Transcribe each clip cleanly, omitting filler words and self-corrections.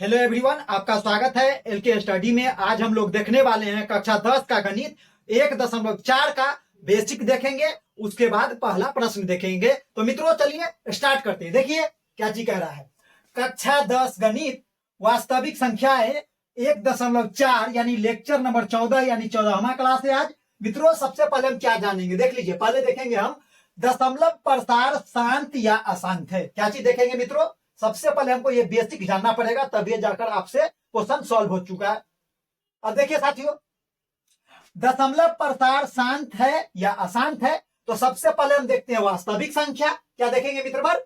Hello everyone, आपका स्वागत है एलके स्टडी में। आज हम लोग देखने वाले हैं कक्षा 10 का गणित 1.4 का बेसिक देखेंगे। उसके बाद पहला प्रश्न देखेंगे। तो मित्रों चलिए स्टार्ट करते हैं। देखिए क्या जी कह रहा है। कक्षा 10 गणित वास्तविक संख्या है 1.4 यानी लेक्चर नंबर 14 यानी 14वां क्लास है आज। मित्रों सबसे पहले हम क्या जानेंगे, देख लीजिए। पहले देखेंगे हम दशमलव प्रसार शांत या अशांत है। क्या चीज देखेंगे मित्रों? सबसे पहले हमको ये बेसिक जानना पड़ेगा, तभी जाकर आपसे क्वेश्चन सॉल्व हो चुका है। अब देखिए साथियों, दशमलव प्रसार शांत है या अशांत है। तो सबसे पहले हम देखते हैं वास्तविक संख्या। क्या देखेंगे मित्र भर?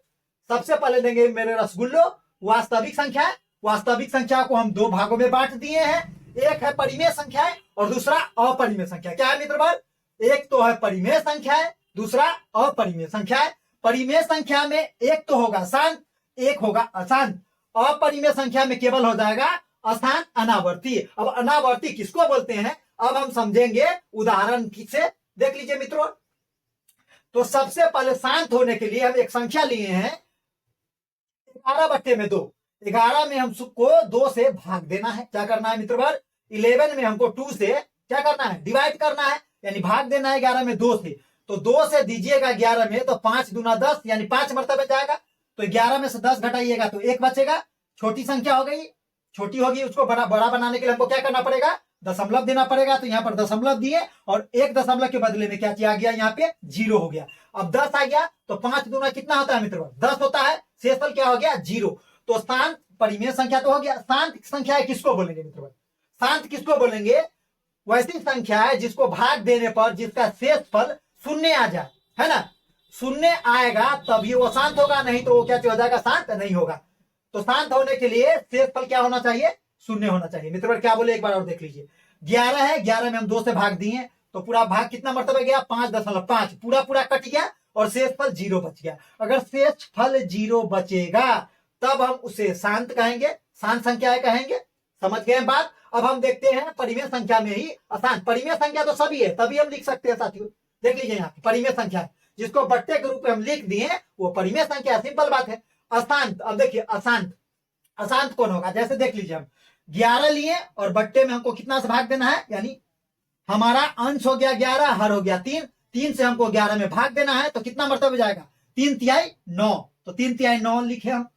सबसे पहले देंगे मेरे रसगुल्लो वास्तविक संख्या। वास्तविक संख्या को हम दो भागों में बांट दिए हैं। एक है परिमेय संख्या और दूसरा अपरिमेय संख्या। क्या है मित्र भर? एक तो है परिमेय संख्या, दूसरा अपरिमेय संख्या है। परिमेय संख्या में एक तो होगा शांत, एक होगा अशांत। अपरिमेय संख्या में केवल हो जाएगा अशांत अनावर्ती। अब अनावर्ती किसको बोलते हैं अब हम समझेंगे उदाहरण से। देख लीजिए मित्रों, तो सबसे पहले शांत होने के लिए हम एक संख्या लिए हैं 11/2। 11 में हमको 2 से भाग देना है। क्या करना है मित्र भर? 11 में हमको 2 से क्या करना है? डिवाइड करना है, यानी भाग देना है 11 में 2 से। तो 2 से दीजिएगा 11 में, तो 5 दूना 10 यानी 5 मरतबे जाएगा। तो 11 में से 10 घटाइएगा तो 1 बचेगा। छोटी संख्या हो गई, छोटी होगी, उसको बड़ा बनाने के लिए हमको क्या करना पड़ेगा? दशमलव देना पड़ेगा। तो यहाँ पर दशमलव दिए और 1 दशमलव के बदले में क्या आ गया? यहाँ पे 0 हो गया। अब 10 आ गया तो 5 दूना कितना होता है मित्र? 10 होता है। शेषफल क्या हो गया? 0। तो शांत परिमेय संख्या तो हो गया। शांत संख्या किसको बोलेंगे मित्र? शांत किसको बोलेंगे? वैसी संख्या है जिसको भाग देने पर जिसका शेषफल शून्य आ जाए, है ना? शून्य आएगा तभी वो शांत होगा, नहीं तो वो क्या हो जाएगा? शांत नहीं होगा। तो शांत होने के लिए शेषफल क्या होना चाहिए? शून्य होना चाहिए। मित्र क्या बोले एक बार और देख लीजिए। 11 है, 11 में हम 2 से भाग दिए तो पूरा भाग कितना मरतबा गया? 5.5 पूरा कट गया और शेषफल 0 बच गया। अगर शेषफल 0 बचेगा तब हम उसे शांत कहेंगे, शांत संख्या कहेंगे। समझ गए बात? अब हम देखते हैं परिमेय संख्या में ही अशांत। परिमेय संख्या तो सभी है, तभी हम लिख सकते हैं साथियों। देख लीजिए यहाँ परिमेय संख्या है, जिसको बट्टे के रूप में हम लिख दिए वो परिमेय संख्या। सिंपल बात है। अशांत, अब देखिए अशांत, अशांत कौन होगा? जैसे देख लीजिए, हम 11 लिए और बट्टे में हमको कितना से भाग देना है, यानी हमारा अंश हो गया 11, हर हो गया 3। 3 से हमको 11 में भाग देना है तो कितना मरतबा जाएगा? 3 × 9। तो 3 × 9 लिखे हम।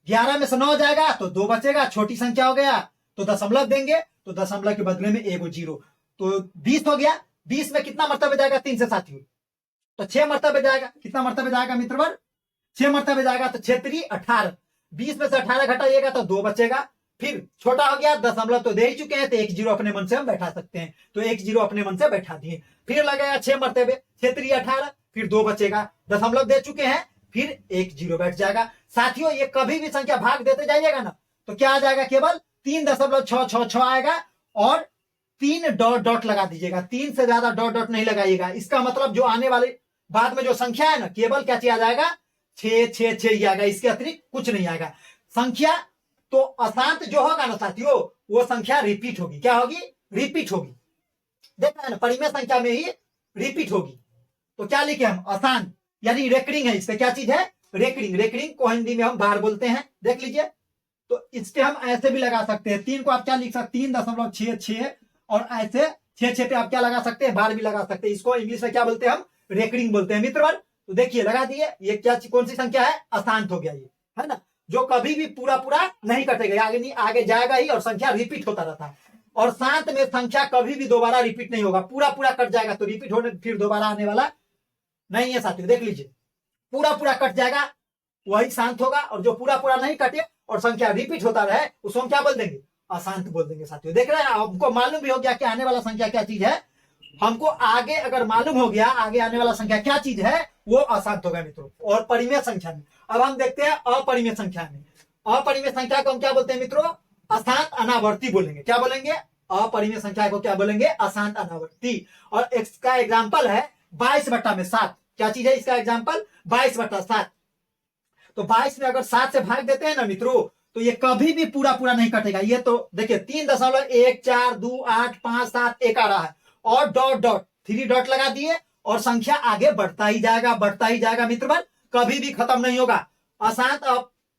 11 में से 9 जाएगा तो 2 बचेगा, छोटी संख्या हो गया तो दशमलव देंगे, तो दशमलव के बदले में 1 0, तो 20 हो गया। 20 में कितना मरतबा जाएगा 3 से साथियों? तो 6 मरतबे जाएगा। कितना मरतबे जाएगा मित्रवर? 6 मरतबे जाएगा। तो 6 3 18। 20 में से 18 घटाइएगा तो 2 बचेगा। फिर छोटा हो गया, दशमलव तो दे ही चुके हैं तो 1 0 अपने मन से हम बैठा सकते हैं, तो 1 0 अपने मन से बैठा दिए। फिर लगेगा 6 मरतबे, 6 3 18, फिर 2 बचेगा। दशमलव दे चुके हैं, फिर 1 0 बैठ जाएगा। साथियों ये कभी भी संख्या भाग देते जाइएगा ना तो क्या आ जाएगा? केवल 3.666 आएगा और 3 डॉट डॉट लगा दीजिएगा। 3 से ज्यादा डॉट डॉट नहीं लगाइएगा। इसका मतलब जो आने वाले बाद में जो संख्या है ना, केवल क्या आ जाएगा? 6 6 6 ही आएगा, इसके अतिरिक्त कुछ नहीं आएगा संख्या। तो अशांत जो होगा ना साथियों, वो संख्या रिपीट होगी। क्या होगी? रिपीट होगी। देखना है ना, परिमेय संख्या में ही रिपीट होगी। तो क्या लिखे हम? अशांत, यानी रेकरिंग है। इससे क्या चीज है? रेकरिंग। रेकरिंग को हिंदी में हम बार बोलते हैं। देख लीजिए, तो इसके हम ऐसे भी लगा सकते हैं। 3 को आप क्या लिख सकते? 3.66 और ऐसे 6 6 पे आप क्या लगा सकते हैं? बार भी लगा सकते हैं। इसको इंग्लिश में क्या बोलते हैं? हम रेकरिंग बोलते हैं मित्रवर। तो देखिए लगा दिए। ये क्या कौन सी संख्या है? अशांत हो गया ये, है ना? जो कभी भी पूरा नहीं कटेगा, आगे नहीं आगे जाएगा ही और संख्या रिपीट होता रहता है। और शांत में संख्या कभी भी दोबारा रिपीट नहीं होगा। पूरा कट जाएगा तो रिपीट होने फिर दोबारा आने वाला नहीं है साथियों। देख लीजिए, पूरा कट जाएगा वही शांत होगा, और जो पूरा नहीं कटे और संख्या रिपीट होता रहे उसको हम क्या बोल देंगे? अशांत बोल देंगे साथियों। देख रहे हैं, हमको मालूम भी हो गया कि आने वाला संख्या क्या चीज है। हमको आगे अगर मालूम हो गया आगे आने वाला संख्या क्या चीज है, वो अशांत होगा मित्रों। और परिमेय संख्या में अब हम देखते हैं अपरिमेय संख्या में। अपरिमेय संख्या को हम क्या बोलते हैं मित्रों? अशांत अनावर्ती बोलेंगे। क्या बोलेंगे? अपरिमेय संख्या को क्या बोलेंगे? अशांत अनावर्ती। और इसका एग्जाम्पल है 22/7। क्या चीज है इसका एग्जाम्पल? 22/7। तो 22 में अगर 7 से भाग देते हैं ना मित्रों, तो ये कभी भी पूरा नहीं कटेगा। ये तो देखिए 3.1428557 एक आ रहा है और डॉट डॉट 3 डॉट लगा दिए और संख्या आगे बढ़ता ही जाएगा मित्रवर, कभी भी खत्म नहीं होगा। अशांत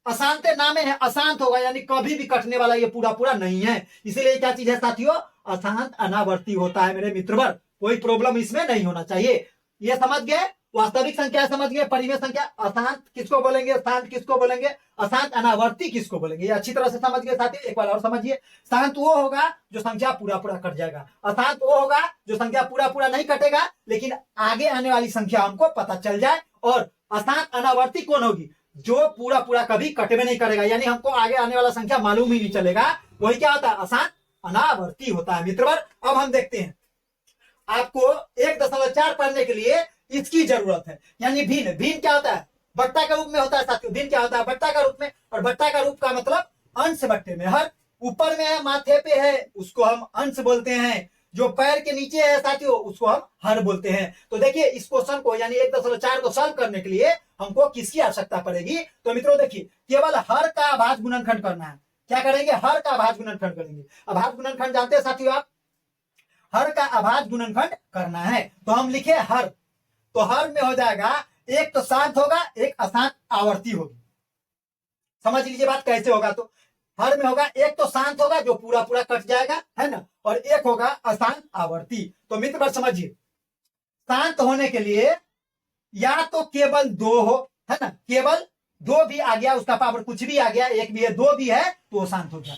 अशांत नामे है, अशांत होगा यानी कभी भी कटने वाला ये पूरा पूरा नहीं है, इसीलिए क्या चीज है साथियों, अशांत अनावर्ती होता है मेरे मित्रवर। कोई प्रॉब्लम इसमें नहीं होना चाहिए। ये समझ गए, वास्तविक संख्या समझ गए, परिमेय संख्या अशांत किसको बोलेंगे, शांत किसको बोलेंगे, अशांत अनावर्ती किसको बोलेंगे, ये अच्छी तरह से समझ गए साथियों। एक बार और समझिए, शांत वो होगा जो संख्या पूरा पूरा कट जाएगा, अशांत वो होगा जो संख्या पूरा पूरा नहीं कटेगा लेकिन आगे आने वाली संख्या हमको पता चल जाए, और अशांत अनावर्ती कौन होगी, जो पूरा पूरा कभी कटे नहीं करेगा, यानी हमको आगे आने वाला संख्या मालूम ही नहीं चलेगा, वही क्या होता है, अशांत अनावर्ती होता है मित्रवर। अब हम देखते हैं, आपको 1.4 पढ़ने के लिए इसकी जरूरत है, यानी भिन्न। भिन्न क्या होता है, बट्टा का रूप में होता है साथियों। भिन्न क्या होता है, बट्टा का रूप में, और बट्टा का रूप का मतलब अंश बट्टे में। हर ऊपर में है, माथे पे है, उसको हम अंश बोलते हैं, जो पैर के नीचे है साथियों उसको हम हर बोलते हैं। तो देखिए इस क्वेश्चन को यानी 1.4 को सॉल्व करने के लिए हमको किसकी आवश्यकता पड़ेगी, तो मित्रों देखिए केवल हर का अभाज्य गुणनखंड करना है। क्या करेंगे, हर का अभाज्य गुणनखंड करेंगे। अभाज्य गुणनखंड जानते हैं साथियों आप, हर का अभाज्य गुणनखंड करना है, तो हम लिखे हर, तो हर में हो जाएगा एक तो शांत होगा, एक अशांत आवर्ती होगी। समझ लीजिए बात कैसे होगा, तो हर में होगा एक तो शांत होगा जो पूरा पूरा कट जाएगा, है ना, और एक होगा अशांत आवर्ती। तो मित्र बात समझिए, शांत होने के लिए या तो केवल 2 हो, है ना, केवल 2 भी आ गया, उसका पावर कुछ भी आ गया, 1 भी है 2 भी है तो वो शांत हो गया।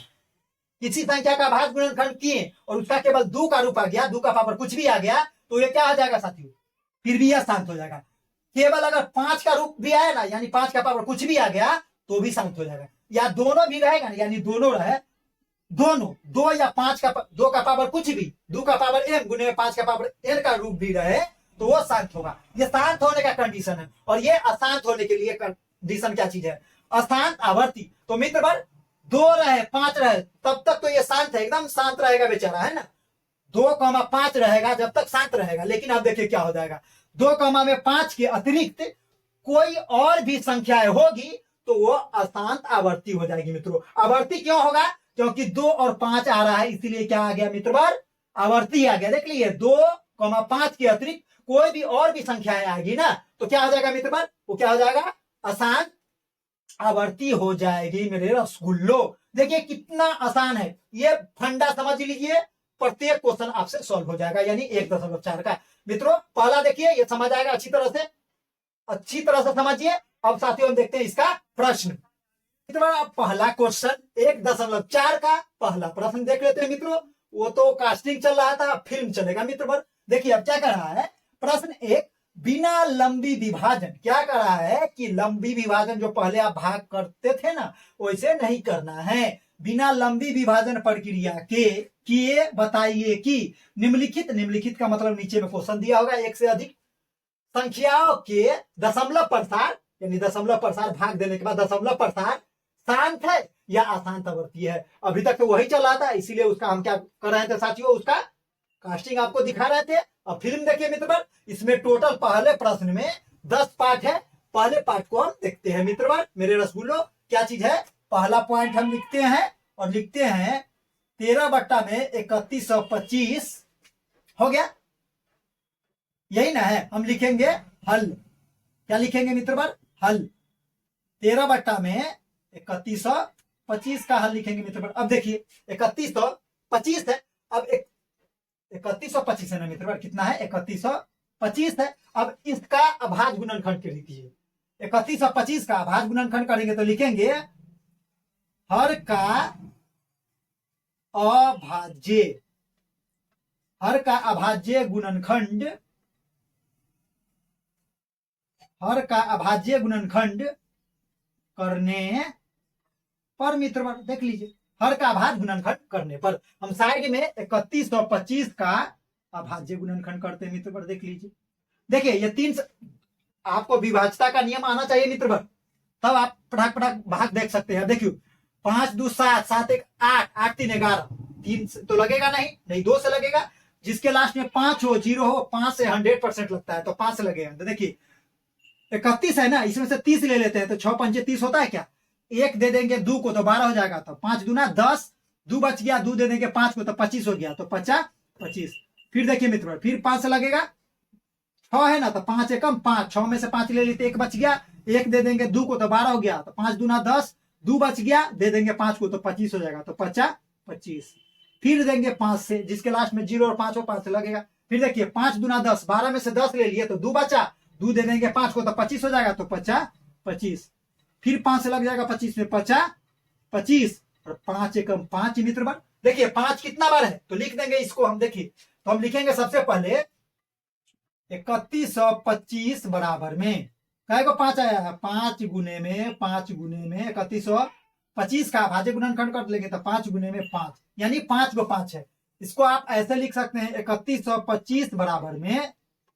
किसी संख्या का अभाज्य गुणनखंड किए और उसका केवल 2 का रूप आ गया, 2 का पावर कुछ भी आ गया, तो ये क्या हो जाएगा साथियों, फिर भी यह शांत हो जाएगा। केवल अगर 5 का रूप भी आया ना, यानी 5 का पावर कुछ भी आ गया तो भी शांत हो जाएगा, या दोनों भी रहेगा ना, यानी दोनों रहे, दोनों 2 या 5 का 2 का पावर कुछ भी, 2 का पावर m गुने 5 का पावर n का रूप भी रहे तो वो शांत होगा। ये शांत होने का कंडीशन है, और ये अशांत होने के लिए कंडीशन क्या चीज है, अशांत आवर्ती। तो मित्र बार 2 रहे 5 रहे तब तक तो ये शांत है, एकदम शांत रहेगा बेचारा, है ना, 2,5 रहेगा जब तक शांत रहेगा। लेकिन अब देखिए क्या हो जाएगा, 2,5 के अतिरिक्त कोई और भी संख्याएं होगी तो वो अशांत आवर्ती हो जाएगी मित्रों। आवर्ती क्यों होगा, क्योंकि 2 और 5 आ रहा है, इसीलिए क्या आ गया मित्रवर, आवर्ती आ गया। देख लीजिए 2,5 के अतिरिक्त कोई भी और भी संख्याएं आएगी ना तो क्या हो जाएगा मित्रवर, वो क्या हो जाएगा, अशांत आवर्ती हो जाएगी मेरे रसगुल्लो। देखिए कितना आसान है, ये फंडा समझ लीजिए, प्रत्येक क्वेश्चन आपसे सॉल्व हो जाएगा, यानी 1.4 का। मित्रों पहला देखिए ये समझ आएगा अच्छी तरह से समझिए। अब साथियों हम देखते हैं इसका प्रश्न। मित्रों पहला क्वेश्चन 1.4 का पहला प्रश्न देख लेते हैं मित्रों। वो तो कास्टिंग चल रहा था, फिल्म चलेगा मित्र। देखिए अब क्या कर रहा है, प्रश्न 1, बिना लंबी विभाजन, क्या कर रहा है कि लंबी विभाजन जो पहले आप भाग करते थे ना वैसे नहीं करना है, बिना लंबी विभाजन प्रक्रिया के किए बताइए कि निम्नलिखित का मतलब नीचे में क्वेश्चन दिया होगा, एक से अधिक संख्याओं के दशमलव प्रसार, यानी दशमलव प्रसार भाग देने के बाद दशमलव प्रसार शांत है या अशांत आवर्ती है। अभी तक तो वही चल रहा था, इसीलिए उसका हम क्या कर रहे थे साथियों, उसका कास्टिंग आपको दिखा रहे थे। अब फिल्म देखिए मित्र, इसमें टोटल पहले प्रश्न में 10 पार्ट है। पहले पार्ट को हम देखते हैं मित्र मेरे रसगुल्लो। क्या चीज है, पहला पॉइंट हम लिखते हैं और लिखते हैं 13/3125 हो गया, यही ना है। हम लिखेंगे हल, क्या लिखेंगे मित्र, हल 13/3125 का हल लिखेंगे मित्र। अब देखिए 3125 है, अब 3125 है ना मित्र, कितना है 3125 है। अब इसका अभाज्य गुणनखंड के लिखिए, 3125 का अभाज्य गुणनखंड करेंगे तो लिखेंगे हर का अभाज्य गुणनखंड, हर का अभाज्य गुणनखंड करने पर मित्र देख लीजिए, हर का अभाज्य गुणनखंड करने पर हम साइड में 3125 का अभाज्य गुणनखंड करते हैं मित्र, देख लीजिए। देखिए ये 3 आपको विभाज्यता का नियम आना चाहिए मित्र, तब आप पटाख भाग देख सकते हैं। देखियो 5 2 7 7 1 8 8 3 11, 3 तो लगेगा नहीं 2 से लगेगा, जिसके लास्ट में 5 हो 0 हो, 5 से 100% लगता है तो 5 से लगेगा। तो देखिए 31 है ना, इसमें से 30 ले लेते हैं तो 6 पंचे 30 होता है क्या, 1 दे देंगे 2 को तो 12 हो जाएगा, तो 5 दूना 10, 2 बच गया, 2 दे देंगे 5 को तो 25 हो गया, तो 50 25। फिर देखिए मित्र फिर 5 से लगेगा 6 है ना, तो 5 एकम 5, 6 में से 5 ले ली तो 1 बच गया, 1 दे देंगे 2 को तो 12 हो गया, तो 5 दूना 10, 2 बच गया, दे देंगे 5 को तो 25 हो जाएगा, तो 50 25। फिर देंगे 5 से, जिसके लास्ट में 0 और 5 हो, 5 से लगेगा। फिर देखिए 5 दूना 10, 12 में से 10 ले लिए तो 2 बचा, 2 दे देंगे 5 को तो 25 हो जाएगा, तो 50 25। फिर 5 से लग जाएगा 25 में, 50 25 और 5 एकम 5 मित्र बार। देखिए 5 कितना बार है तो लिख देंगे इसको हम, देखिए तो हम लिखेंगे सबसे पहले 3125 बराबर में काय को 5 आया है, 5 गुने में 3125 का भाज्य गुणनखंड कर लेंगे तो 5 गुने में 5, यानी 5 को 5 है। इसको आप ऐसे लिख सकते हैं 3125 बराबर में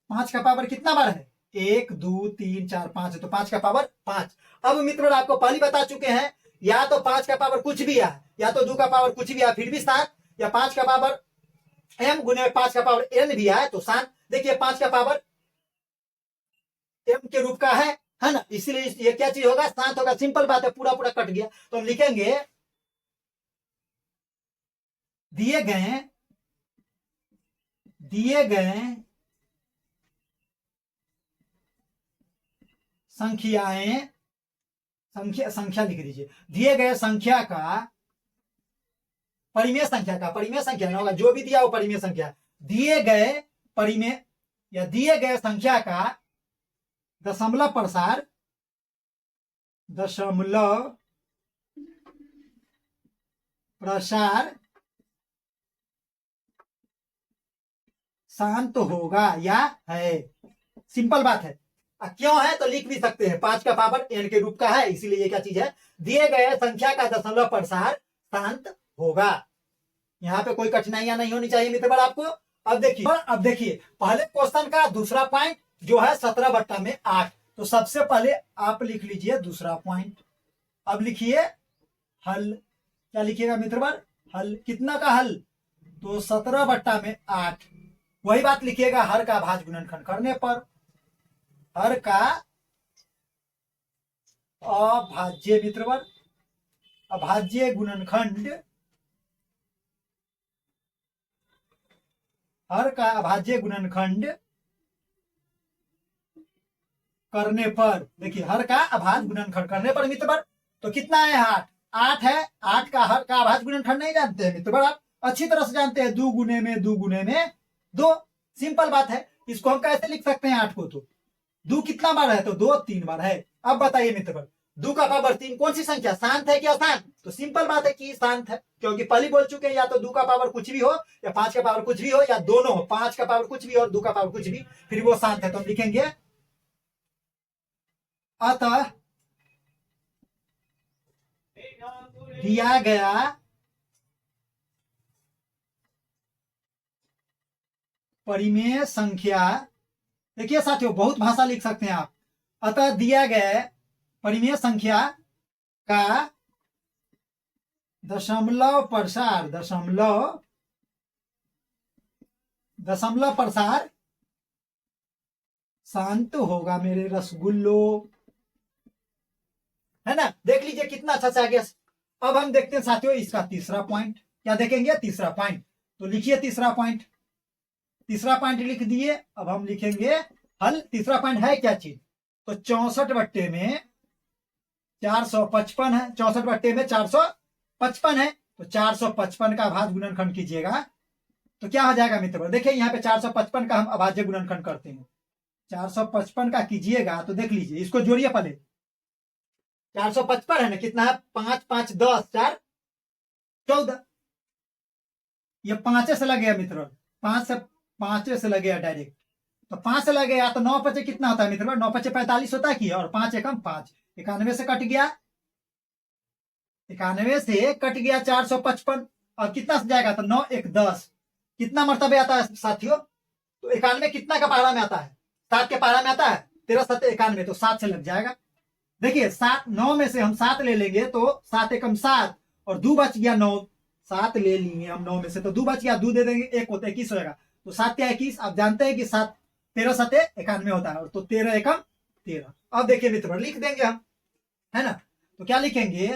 5 का पावर कितना बार है, 1 2 3 4 5 है, तो 5 का पावर 5। अब मित्रों आपको पहले बता चुके हैं, या तो 5 का पावर कुछ भी है, या तो 2 का पावर कुछ भी है फिर भी 7, या 5 का पावर m गुने 5 का पावर n भी है तो 7। देखिए 5 का पावर m के रूप का है ना, इसीलिए ये क्या चीज होगा, 7 होगा। सिंपल बात है, पूरा पूरा कट गया। तो हम लिखेंगे दिए गए संख्याएं, संख्या लिख दीजिए, दिए गए संख्या का परिमेय संख्या ना होगा, जो भी दिया वो परिमेय संख्या, दिए गए परिमेय या दिए गए संख्या का दशमलव प्रसार शांत होगा या है। सिंपल बात है। क्यों है तो लिख भी सकते हैं, 5 का पावर n के रूप का है, इसीलिए ये क्या चीज है, दिए गए संख्या का दशमलव प्रसार शांत होगा। यहाँ पे कोई कठिनाइयां नहीं होनी चाहिए मित्र बार आपको। अब देखिए पहले क्वेश्चन का दूसरा पॉइंट जो है 17/8, तो सबसे पहले आप लिख लीजिए दूसरा पॉइंट। अब लिखिए हल, क्या लिखिएगा मित्र बार, हल। कितना का हल, तो 17/8। वही बात लिखिएगा हर का भाज्य गुणनखंड करने पर, हर का अभाज्य मित्र बार, अभाज्य गुणनखंड, हर का अभाज्य गुणनखंड करने पर। देखिए हर का अभाज्य गुणनखंड करने पर मित्र बार, तो कितना है 8 है, 8 का हर का अभाज्य गुणनखंड नहीं जानते हैं मित्र बार, आप अच्छी तरह से जानते हैं, 2 गुने में 2 गुने में 2। सिंपल बात है, इसको हम कैसे लिख सकते हैं 8 को, तो 2 कितना बार है, तो 2 3 बार है। अब बताइए मित्र बार 2 का पावर 3 कौन सी संख्या, शांत है क्या अशांत, तो सिंपल बात है कि शांत है, क्योंकि पहले बोल चुके हैं या तो 2 का पावर कुछ भी हो या 5 का पावर कुछ भी हो, या दोनों हो, 5 का पावर कुछ भी और 2 का पावर कुछ भी, फिर वो शांत है। तो हम लिखेंगे अतः दिया गया परिमेय संख्या, देखिए साथियों बहुत भाषा लिख सकते हैं आप, अतः दिया गया परिमेय संख्या का दशमलव प्रसार शांत होगा मेरे रसगुल्लो, है ना। देख लीजिए कितना अच्छा से आ गया। अब हम देखते हैं साथियों इसका तीसरा पॉइंट, क्या देखेंगे तीसरा पॉइंट, तो लिखिए तीसरा पॉइंट लिख दिए। अब हम लिखेंगे हल। तीसरा पॉइंट है क्या चीज, तो 64 बट्टे में 455 है, 64 बट्टे में 455 है, तो 455 का अभाज्य गुणनखंड कीजिएगा तो क्या हो जाएगा मित्र, देखिए यहाँ पे 455 का हम अभाज्य गुणनखंड करते हैं, 455 का कीजिएगा तो देख लीजिए, इसको जोड़िए पहले, 455 है ना, कितना है 5 5 10 4 14, ये 5 से लग गया मित्र, 5 से लग गया डायरेक्ट, तो 5 से लग गया तो 9 5 कितना होता है मित्र, 9 5 45 होता है कि, और 5 एकम 5, 91 से कट गया, 91 से कट गया 455, और कितना से जाएगा तो 9 1 10, कितना मर्तबे आता है साथियों, तो 91 कितना का पहाड़ा में आता है, 7 के पहाड़ा में आता है, 13 7 91, तो 7 से लग जाएगा। देखिए 7 9 में से हम 7 ले लेंगे तो 7 एकम 7, और 2 बच गया 9, 7 ले लिए हम 9 में से तो 2 बच गया, 2 दे देंगे 1 होता है 21 होगा, तो 7 क्या 21, आप जानते हैं कि 7 13 7 91 होता है, तो 13 एकम 13। अब देखिए मित्र लिख देंगे हम, है ना, तो क्या लिखेंगे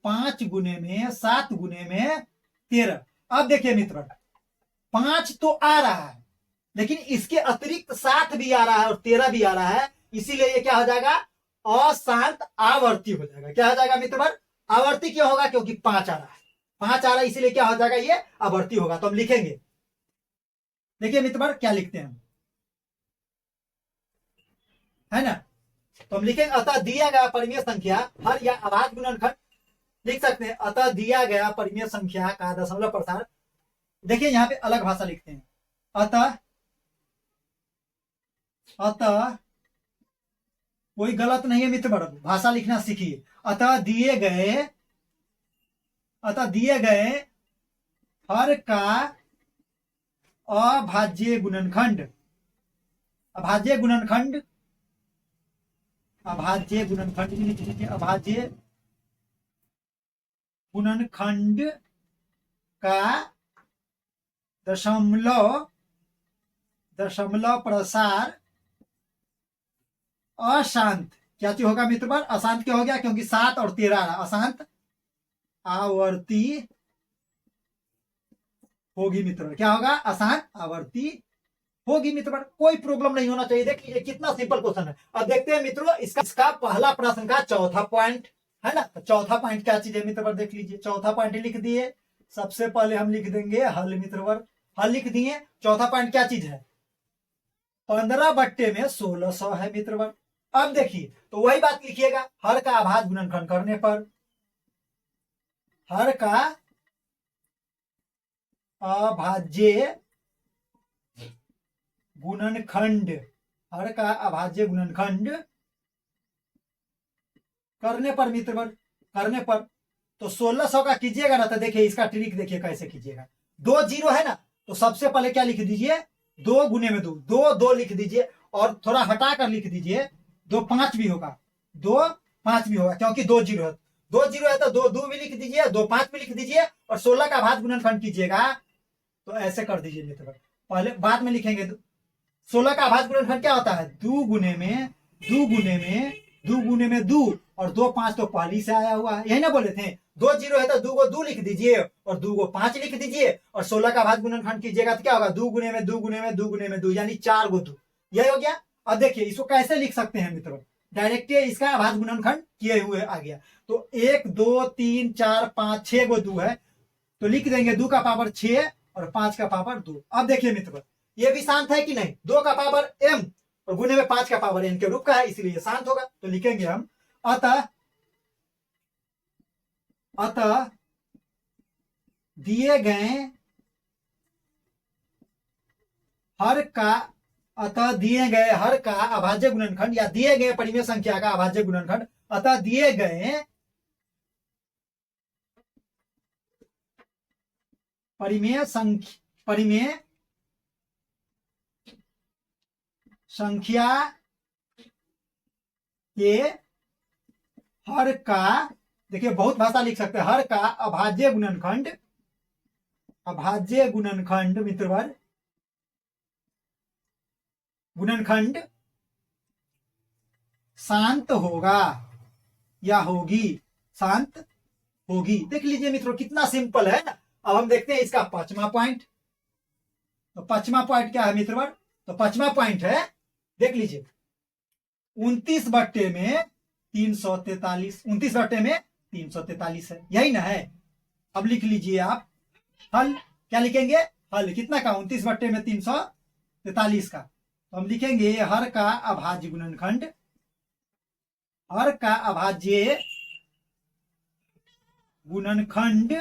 5 गुने में 7 गुने में 13। अब देखिए मित्र 5 तो आ रहा है, लेकिन इसके अतिरिक्त 7 भी आ रहा है और 13 भी आ रहा है, इसीलिए ये क्या हो जाएगा, अशांत आवर्ती हो जाएगा। क्या हो जाएगा मित्र वर्ग, आवर्ती क्यों होगा, क्योंकि 5 आ रहा है, 5 आ रहा है, इसीलिए क्या हो जाएगा, ये आवर्ती होगा। तो हम लिखेंगे, देखिए मित्र वर्ग क्या लिखते हैं हम, है ना। तो हम लिखेंगे अतः दिया गया परिमेय संख्या हर या अभाज्य गुणनखंड, लिख सकते हैं अतः दिया गया परिमेय संख्या का दशमलव प्रसार। देखिए यहां पे अलग भाषा लिखते हैं, अतः अतः कोई गलत नहीं है मित्र वर्ग, भाषा लिखना सीखिए। अतः दिए गए हर का अभाज्य गुणनखंड, अभाज्य गुणनखंड, अभाज्य गुणनखंड भी लिख लीजिए, अभाज्य गुणनखंड का दशमलव प्रसार अशांत, क्या चीज होगा मित्र पर, अशांत क्या हो गया, क्योंकि 7 और 13 अशांत आवर्ती होगी मित्र। क्या होगा, अशांत आवर्ती होगी मित्र पर, कोई प्रॉब्लम नहीं होना चाहिए। देख लीजिए कितना सिंपल क्वेश्चन है। अब देखते हैं मित्रों इसका पहला प्रश्न का चौथा पॉइंट, है ना। तो चौथा पॉइंट क्या चीज है मित्र पर, देख लीजिए। चौथा पॉइंट लिख दिए, सबसे पहले हम लिख देंगे हल मित्र वर्ग, हल लिख दिए। चौथा पॉइंट क्या चीज है, 15 बट्टे में 1600 है मित्र वर्ग। अब देखिए तो वही बात लिखिएगा, हर का अभाज्य गुणनखंड करने पर, हर का अभाज्य गुणनखंड, हर का अभाज्य गुणनखंड करने पर मित्र वर्ग, करने पर तो 1600 का कीजिएगा ना, तो देखिए इसका ट्रिक देखिए कैसे कीजिएगा। 2 जीरो है ना, तो सबसे पहले क्या लिख दीजिए, 2 गुने में 2, 2 2 लिख दीजिए, और थोड़ा हटा कर लिख दीजिए 2 5 भी होगा, 2 5 भी होगा, क्योंकि 2 जीरो है, 2 जीरो है तो 2 2 भी लिख दीजिए, 2 5 भी लिख दीजिए, और 16 का अभाज्य गुणनखंड कीजिएगा। तो ऐसे कर दीजिए मित्र, पहले बाद में लिखेंगे 16 का अभाज्य गुणनखंड क्या होता है, 2 गुने में 2 गुने में 2 गुने में 2, और 2 5 तो पहली से आया हुआ है, यही ना बोले थे। 2 जीरो है तो 2 को 2 लिख दीजिए, और 2 को 5 लिख दीजिए, और 16 का अभाज्य गुणनखंड कीजिएगा तो क्या होगा, 2 गुने में 2 गुने में 2 गुने में 2, यानी 4 को 2, यही हो गया। अब देखिए इसको कैसे लिख सकते हैं मित्रों, डायरेक्ट इसका अभाज्य गुणनखंड किए हुए आ गया। तो 1 2 3 4 5 6 को 2 है, तो लिख देंगे 2 का पावर 6 और 5 का पावर 2। अब देखिए मित्रों ये भी शांत है कि नहीं, 2 का पावर m और गुने में 5 का पावर n के रूप का है, इसलिए ये शांत होगा। तो लिखेंगे हम अतः दिए गए हर का, अतः दिए गए हर का अभाज्य गुणनखंड या दिए गए परिमेय संख्या का अभाज्य गुणनखंड, अतः दिए गए परिमेय संख्या के हर का, देखिए बहुत भाषा लिख सकते हैं, हर का अभाज्य गुणनखंड, अभाज्य गुणनखंड मित्र वर्ग, गुणनखंड शांत होगा या होगी, शांत होगी। देख लीजिए मित्रों कितना सिंपल है ना। अब हम देखते हैं इसका 5वां पॉइंट। तो 5वां पॉइंट क्या है मित्र वर्ग, तो 5वां पॉइंट है, देख लीजिए 29 बट्टे में 343, 29 बट्टे में 343 है, यही ना है। अब लिख लीजिए आप हल, क्या लिखेंगे, हल कितना का, 29 बट्टे में 343 का। तो हम लिखेंगे हर का अभाज्य गुणनखंड, हर का अभाज्य गुणनखंड,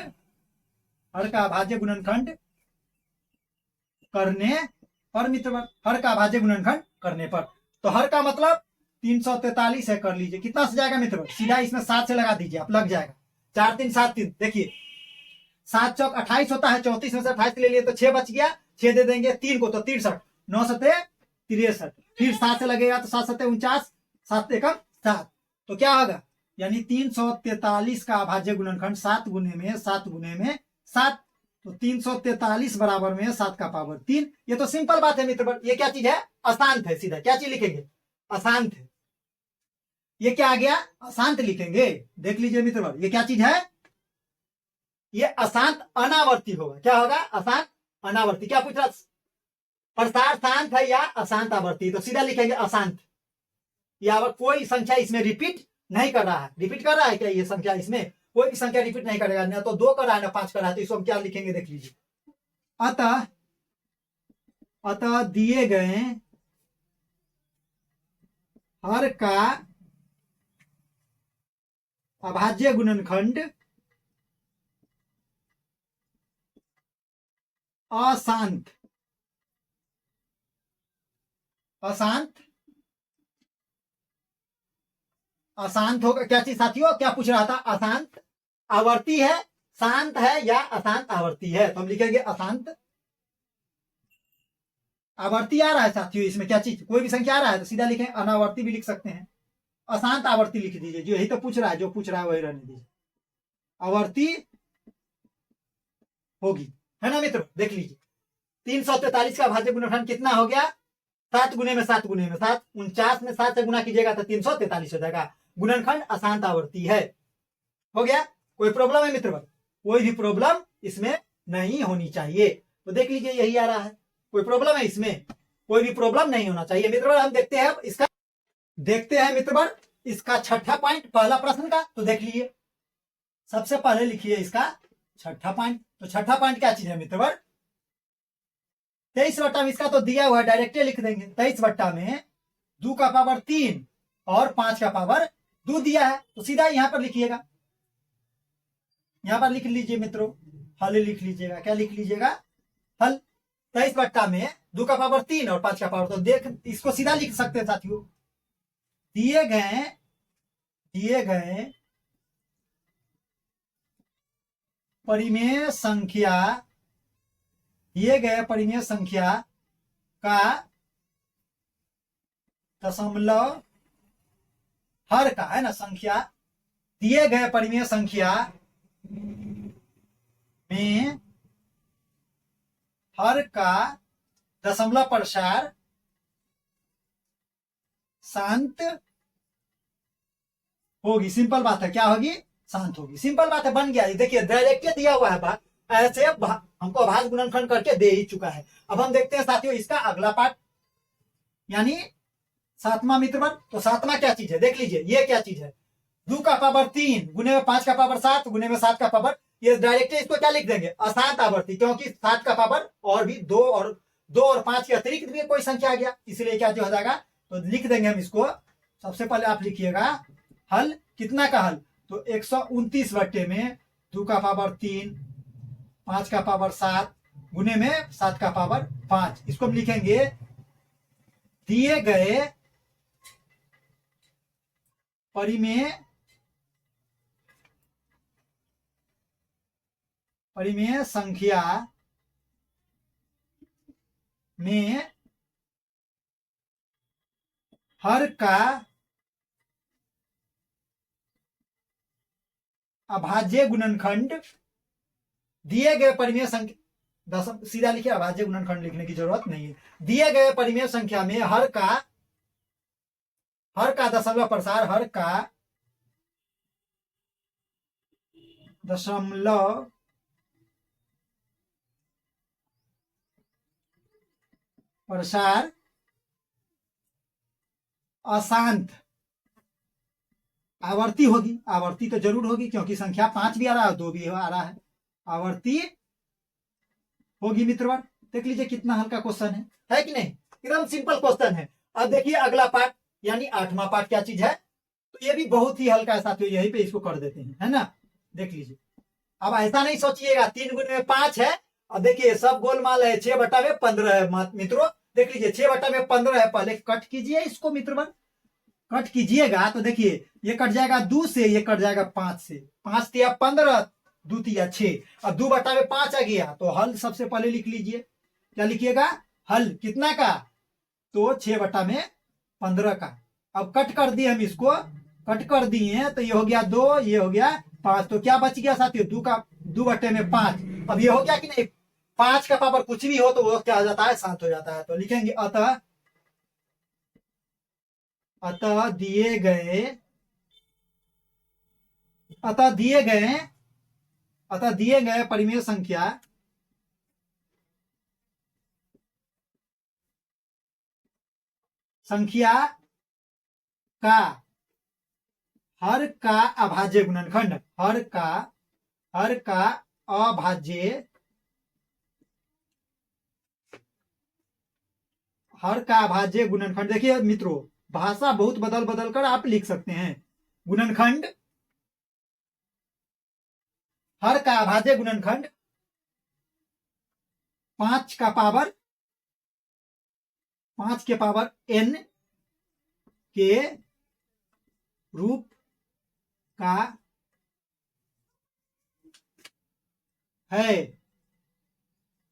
हर का अभाज्य गुणनखंड करने पर मित्र, हर का अभाज्य गुणनखंड करने पर। तो हर का मतलब 343 है, कर लीजिए कितना से जाएगा मित्र, सीधा इसमें 7 से लगा दीजिए आप, लग जाएगा। 4 3 7 3, देखिए 7 चौक 28 होता है, 34 में से 28 ले लिए तो 6 बच गया, 6 दे देंगे 3 को तो 63, 9 सते 63, फिर 7 से लगेगा तो 7 सते 49, 7 एकम 7, तो क्या होगा, यानी 343 का अभाज्य गुणनखंड 7 गुने में 7 गुने में 7, तो 343 बराबर में 7 का पावर 3। ये तो सिंपल बात है मित्र, ये क्या चीज है, अशांत है, सीधा क्या चीज लिखेंगे, अशांत है। ये क्या आ गया, अशांत लिखेंगे। देख लीजिए मित्र ये क्या चीज है, ये अशांत अनावर्ती होगा। क्या होगा, अशांत अनावर्ती। क्या पूछ रहा, प्रसार शांत है या अशांत आवर्ती, तो सीधा लिखेंगे अशांत। या कोई संख्या इसमें रिपीट नहीं कर रहा है, रिपीट कर रहा है क्या ये संख्या, इसमें कोई भी संख्या रिपीट नहीं करेगा, ना तो 2 कर रहा है ना 5 कर रहा है, तो इसको हम क्या लिखेंगे देख लीजिए। अतः अतः दिए गए हर का अभाज्य गुणनखंड अशांत अशांत अशांत होगा। क्या चीज साथियों, क्या पूछ रहा था, अशांत आवर्ती है, शांत है या अशांत आवर्ती है, तो हम लिखेंगे अशांत आवर्ती आ रहा है साथियों। इसमें क्या चीज, कोई भी संख्या आ रहा है तो सीधा लिखें, अनावर्ती भी लिख सकते हैं, अशांत आवर्ती लिख दीजिए, जो यही तो पूछ रहा है, जो पूछ रहा है वही रहने दीजिए, आवर्ती होगी, है ना मित्र। देख लीजिए 343 का भाज्य गुणनखंड कितना हो गया, 7 गुने में 7 गुने में 7, 49 में 7 से गुना कीजिएगा तो 343 हो जाएगा। गुणनखंड अशांत आवर्ती है, हो गया। कोई प्रॉब्लम है मित्र, कोई भी प्रॉब्लम इसमें नहीं होनी चाहिए, तो देख लीजिए यही आ रहा है, कोई प्रॉब्लम है इसमें, कोई भी प्रॉब्लम नहीं होना चाहिए मित्र। हम देखते हैं इसका, देखते हैं मित्र इसका छठा पॉइंट पहला प्रश्न का, तो देख लीजिए सबसे पहले लिखिए इसका छठा पॉइंट। तो छठा पॉइंट क्या चीज है मित्र, 23 बट्टा में, इसका तो दिया हुआ है डायरेक्टली लिख देंगे, 23 बट्टा में 2 का पावर 3 और 5 का पावर 2 दिया है, तो सीधा यहां पर लिखिएगा, यहां पर लिख लीजिए मित्रों, हल लिख लीजिएगा, क्या लिख लीजिएगा, हल। 23 बट्टा में 2 का पावर 3 और 5 का पावर, तो देख इसको सीधा लिख सकते हैं साथियों, दिए गए परिमेय संख्या, दिए गए परिमेय संख्या का दशमलव हर का, है ना, संख्या, दिए गए परिमेय संख्या में हर का दशमलव प्रसार शांत होगी। सिंपल बात है, क्या होगी, शांत होगी, सिंपल बात है, बन गया। देखिए डायरेक्ट दिया हुआ है बात, ऐसे हमको अभाज्य गुणनखंड करके दे ही चुका है। अब हम देखते हैं साथियों इसका अगला पार्ट, यानी 7वां मित्र। तो 7वां क्या चीज है, देख लीजिए, ये क्या चीज है, 2 का पावर 3 गुने में 5 का पावर 7 गुने में 7 का पावर, ये डायरेक्ट इसको क्या लिख देंगे, अशांत आवर्ती, क्योंकि 7 का पावर और भी 2 और 5 के अतिरिक्त भी कोई संख्या आ गया, इसलिए क्या जो हो जाएगा, तो लिख देंगे हम इसको। सबसे पहले आप लिखिएगा हल, कितना का हल, तो 129 बट्टे में 2 का पावर 3 5 का पावर 7 गुने में 7 का पावर 5, इसको हम लिखेंगे दिए गए परिमेय संख्या में हर का अभाज्य गुणनखंड, दिए गए परिमेय संख्या, सीधा लिखिए, अभाज्य गुणनखंड लिखने की जरूरत नहीं है, दिए गए परिमेय संख्या में हर का दशमलव प्रसार, हर का दशमलव प्रसार अशांत आवर्ती होगी, आवर्ती तो जरूर होगी, क्योंकि संख्या 5 भी आ रहा है 2 भी आ रहा है, आवर्ती होगी मित्रवर। देख लीजिए कितना हल्का क्वेश्चन है कि नहीं, एकदम सिंपल क्वेश्चन है। अब देखिए अगला पार्ट, यानी 8वां पार्ट क्या चीज है, तो ये भी बहुत ही हल्का है साथियों, यहीं पे इसको कर देते हैं, है ना। देख लीजिए, अब ऐसा नहीं सोचिएगा 3 गुने में 5 है, अब देखिए सब गोलमाल है, 6 बट्टा में 15 है मित्रों, देख लीजिए 6 बट्टा में 15 है, पहले कट कीजिए इसको मित्रवर, कट कीजिएगा तो देखिए ये कट जाएगा 2 से, ये कट जाएगा 5 से, 5 तिया 15, 2 तिया 6, अब 2 बट्टा में 5 आ गया, तो हल सबसे पहले लिख लीजिए, क्या लिखिएगा, हल कितना का, तो 6 बट्टा में 15 का। अब कट कर दिए हम इसको, कट कर दिए तो ये हो गया 2, ये हो गया 5, तो क्या बच गया साथियों, 2 बट्टे में 5। अब ये हो गया कि नहीं, 5 का पावर कुछ भी हो तो वो क्या हो जाता है, शांत हो जाता है, तो लिखेंगे अतः दिए गए परिमेय संख्या संख्या का हर का अभाज्य गुणनखंड, हर का अभाज्य, हर का अभाज्य गुणनखंड। देखिए मित्रों, भाषा बहुत बदल बदल कर आप लिख सकते हैं। गुणनखंड, हर का अभाज्य गुणनखंड 5 का पावर n के रूप का है,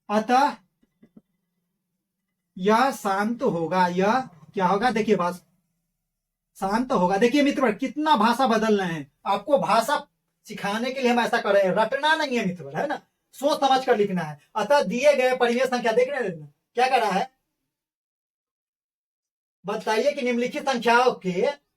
अतः यह शांत होगा। यह क्या होगा? देखिए बस शांत होगा। देखिए मित्र, कितना भाषा बदल रहे हैं। आपको भाषा सिखाने के लिए हम ऐसा कर रहे हैं, रटना नहीं है मित्र, है ना, सोच समझ कर लिखना है। अतः दिए गए परिमेय संख्या, देख रहे हैं क्या कर रहा है, बताइए कि निम्नलिखित संख्याओं के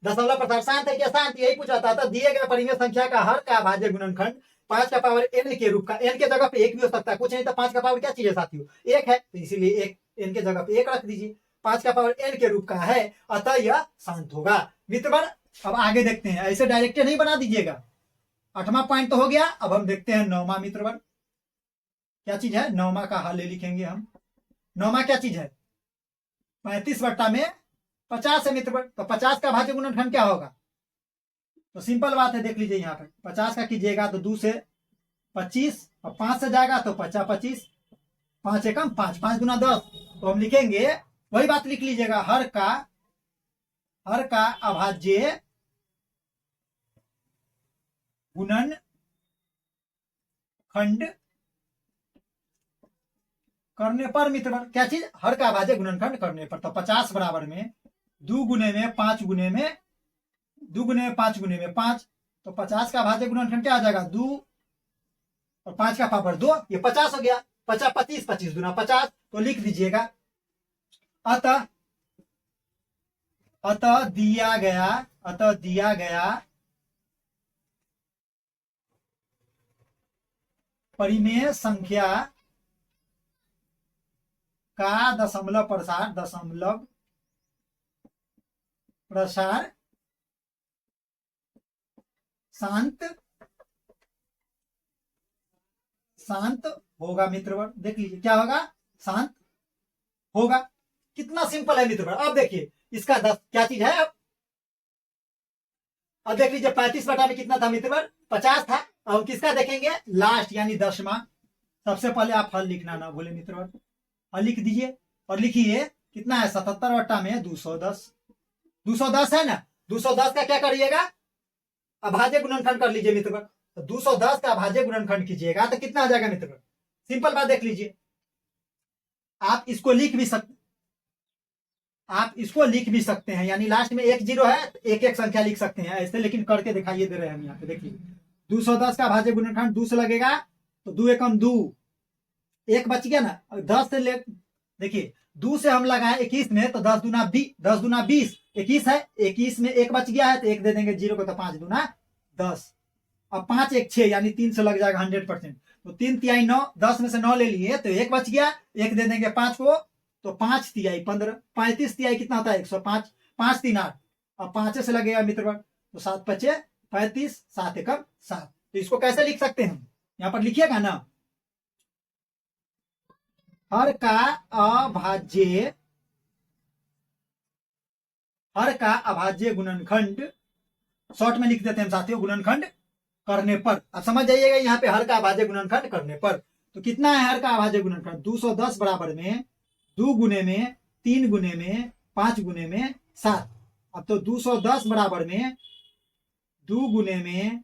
दशमलव प्रसार शांत है क्या? शांत, यही पूछा था। दिए गए परिमेय संख्या का हर का अभाज्य गुणनखंड 5 का पावर n के रूप का, n के जगह पे 1 भी हो सकता है, कुछ नहीं तो 5 का पावर क्या चीज है साथियों? 1 है, तो इसीलिए 1 n के जगह पे 1 रख दीजिए। 5 का पावर n के रूप का है, अतः यह शांत होगा। मित्रवर अब आगे देखते हैं, ऐसे डायरेक्ट नहीं बना दीजिएगा। 8वां पॉइंट तो हो गया। अब हम देखते हैं 9वां मित्रवर, क्या चीज है? 9वां का हल लिखेंगे हम। 9वां क्या चीज है? 35/50 है मित्रवर। तो 50 का भाज्य गुणनखंड क्या होगा? तो सिंपल बात है, देख लीजिए यहाँ पे 50 का कीजिएगा तो 2 से 25 और 5 से जाएगा तो 50 25, 5 एकम 5, 5 गुना 10। तो हम लिखेंगे, वही बात लिख लीजिएगा, हर का अभाज्य गुणनखंड करने पर मित्र, क्या चीज? हर का अभाज्य गुणनखंड करने पर। तो 50 बराबर में 2 गुने में 5 गुने में 2 गुने में 5 गुने में 5, तो 50 का अभाज्य गुणनखंड क्या आ जाएगा? 2 और 5 का पावर 2, ये 50 हो गया। 50 25, 25 गुना 50, तो लिख दीजिएगा, अतः दिया गया परिमेय संख्या का दशमलव प्रसार शांत होगा मित्रवर। देख लीजिए क्या होगा? शांत होगा। कितना सिंपल है मित्रवर। अब देखिए इसका 10 क्या चीज है? अब देख लीजिए 35 में कितना था मित्रवर? 50 था। अब किसका देखेंगे? लास्ट यानी 10वां। सबसे पहले आप हल लिखना ना भूले मित्रवर, हल लिख दीजिए और लिखिए कितना है? 77 में 210, 210 है ना। 210 का क्या करिएगा? अभाज्य गुणनखंड कर लीजिए मित्रवर। तो 210 का अभाज्य गुणनखंड कीजिएगा तो कितना आ जाएगा मित्रवर? सिंपल बात देख लीजिए, आप इसको लिख भी सकते हैं, यानी लास्ट में 1 0 है, एक एक संख्या लिख सकते हैं ऐसे, लेकिन करके दिखाइए दे रहे हैं हम यहाँ पे। देखिए 210 का अभाज्य गुणनखंड 2 से लगेगा तो 2 एकम 2, 1 बच गया ना। 10 से ले, देखिए 2 से हम लगाए 21 में तो 10 दूना 20, 21 है, 21 में 1 बच गया है तो 1 दे देंगे 0 को, तो 5 दूना 10। अब 5 1 6 यानी 3 से लग जाएगा 100%। तो 3 तिहाई 9, 10 में से 9 ले लिए तो 1 बच गया, 1 दे देंगे 5 को, तो 5 तिहाई 15, 35 तिहाई कितना होता है? 105, 5 3 8। अब 5 से लगेगा मित्रवर तो 7 5 35, 7 एकम 7। तो इसको कैसे लिख सकते हैं? यहाँ पर लिखिएगा ना, हर का अभाज्य गुणनखंड, शॉर्ट में लिख देते हैं साथियों, गुणनखंड करने पर। अब समझ जाइएगा यहाँ पे हर का अभाज्य गुणनखंड करने पर। तो कितना है हर का अभाज्य गुणनखंड? 210 बराबर में 2 गुने में 3 गुने में 5 गुने में 7। अब तो 210 बराबर में 2 गुने में,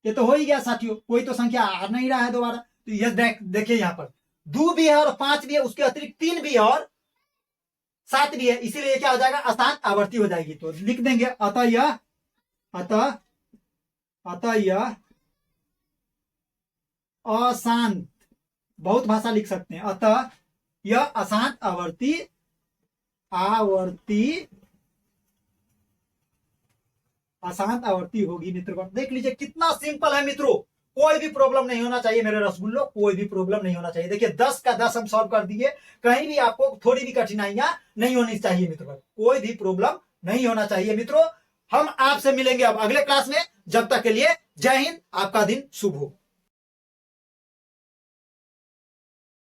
ये तो हो ही गया साथियों, कोई तो संख्या आ नहीं रहा है दोबारा। तो ये देखिए यहाँ पर 2 भी है और 5 भी है, उसके अतिरिक्त 3 भी है और 7 भी है, इसीलिए क्या हो जाएगा? अशांत आवर्ती हो जाएगी। तो लिख देंगे अतः यह अशांत, बहुत भाषा लिख सकते हैं, अतः यह अशांत अशांत आवर्ती होगी मित्रों। देख लीजिए कितना सिंपल है मित्रों, कोई भी प्रॉब्लम नहीं होना चाहिए मेरे रसगुल्लो, कोई भी प्रॉब्लम नहीं होना चाहिए। देखिए 10 का 10 हम सॉल्व कर दिए, कहीं भी आपको थोड़ी भी कठिनाइयां नहीं होनी चाहिए मित्रों, कोई भी प्रॉब्लम नहीं होना चाहिए मित्रों। हम आपसे मिलेंगे अब अगले क्लास में, जब तक के लिए जय हिंद, आपका दिन शुभ हो।